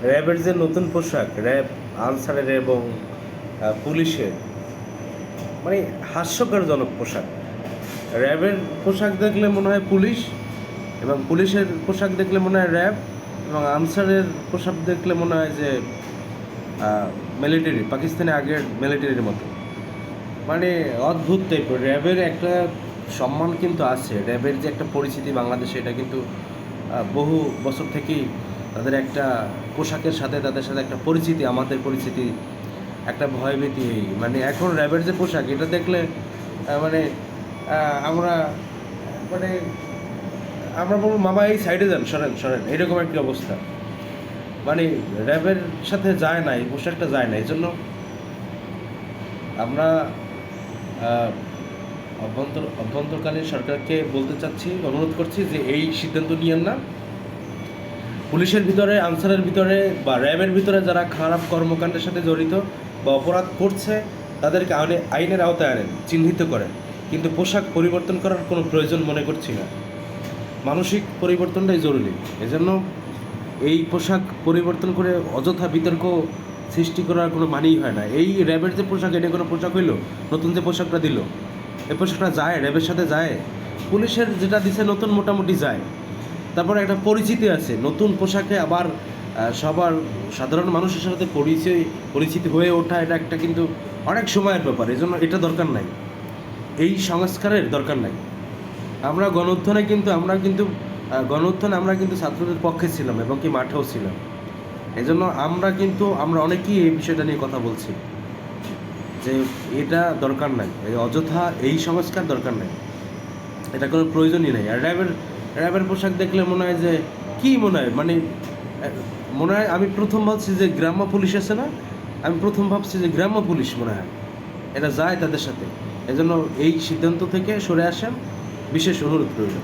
র্যাবের যে নতুন পোশাক, র্যাব আনসারের এবং পুলিশের, মানে হাস্যকরজনক পোশাক। র্যাবের পোশাক দেখলে মনে হয় পুলিশ, এবং পুলিশের পোশাক দেখলে মনে হয় র্যাব, এবং আনসারের পোশাক দেখলে মনে হয় যে মিলিটারি, পাকিস্তানি আগের মিলিটারির মতো। মানে অদ্ভুত টাইপের। র্যাবের একটা সম্মান কিন্তু আছে, র্যাবের যে একটা পরিচিতি বাংলাদেশে, এটা কিন্তু বহু বছর থেকেই তাদের একটা পোশাকের সাথে তাদের সাথে একটা পরিচিতি, আমাদের পরিচিতি, একটা ভয়ভীতি। মানে এখন র্যাবের যে পোশাক, এটা দেখলে মানে আমরা মানে আমরা বলবো মামা এই সাইডে যান, সরেন সরেন, এরকম একটা অবস্থা। মানে র্যাবের সাথে যায় না, এই পোশাকটা যায় না। এই জন্য আমরা অভ্যন্তরকালীন সরকারকে বলতে চাচ্ছি, অনুরোধ করছি যে এই সিদ্ধান্ত নিয়েন না। পুলিশের ভিতরে, আনসারের ভিতরে বা র্যাবের ভিতরে যারা খারাপ কর্মকাণ্ডের সাথে জড়িত বা অপরাধ করছে, তাদেরকে আইনের আওতায় আনেন, চিহ্নিত করেন। কিন্তু পোশাক পরিবর্তন করার কোনো প্রয়োজন মনে করছি না। মানসিক পরিবর্তনটাই জরুরি। এজন্য এই পোশাক পরিবর্তন করে অযথা বিতর্ক সৃষ্টি করার কোনো মানেই হয় না। এই র্যাবের যে পোশাক, এটা কোনো পোশাক হইল? নতুন যে পোশাকটা দিল, এই পোশাকটা যায় র্যাবের সাথে যায়? পুলিশের যেটা দিছে নতুন, মোটামুটি যায়। তারপরে একটা পরিচিতি আছে, নতুন পোশাকে আবার সবার সাধারণ মানুষের সাথে পরিচিতি হয়ে ওঠা, এটা একটা কিন্তু অনেক সময়ের ব্যাপার। এই জন্য এটা দরকার নাই, এই সংস্কারের দরকার নাই। আমরা গণ উত্থানে আমরা কিন্তু ছাত্রদের পক্ষে ছিলাম, এবং কি মাঠেও ছিলাম। এই জন্য আমরা অনেকেই এই বিষয়টা নিয়ে কথা বলছি যে এটা দরকার নাই, এই অযথা এই সংস্কার দরকার নাই, এটা কোনো প্রয়োজনই নাই। আর র্যাবের পোশাক দেখলে মনে হয় যে কী মনে হয়, মানে মনে হয় আমি প্রথম ভাবছি যে গ্রাম্য পুলিশ আছে না, আমি প্রথম ভাবছি যে গ্রাম্য পুলিশ মনে হয়, এটা যায় তাদের সাথে। এজন্য এই সিদ্ধান্ত থেকে সরে আসেন, বিশেষ অনুরোধ রইল।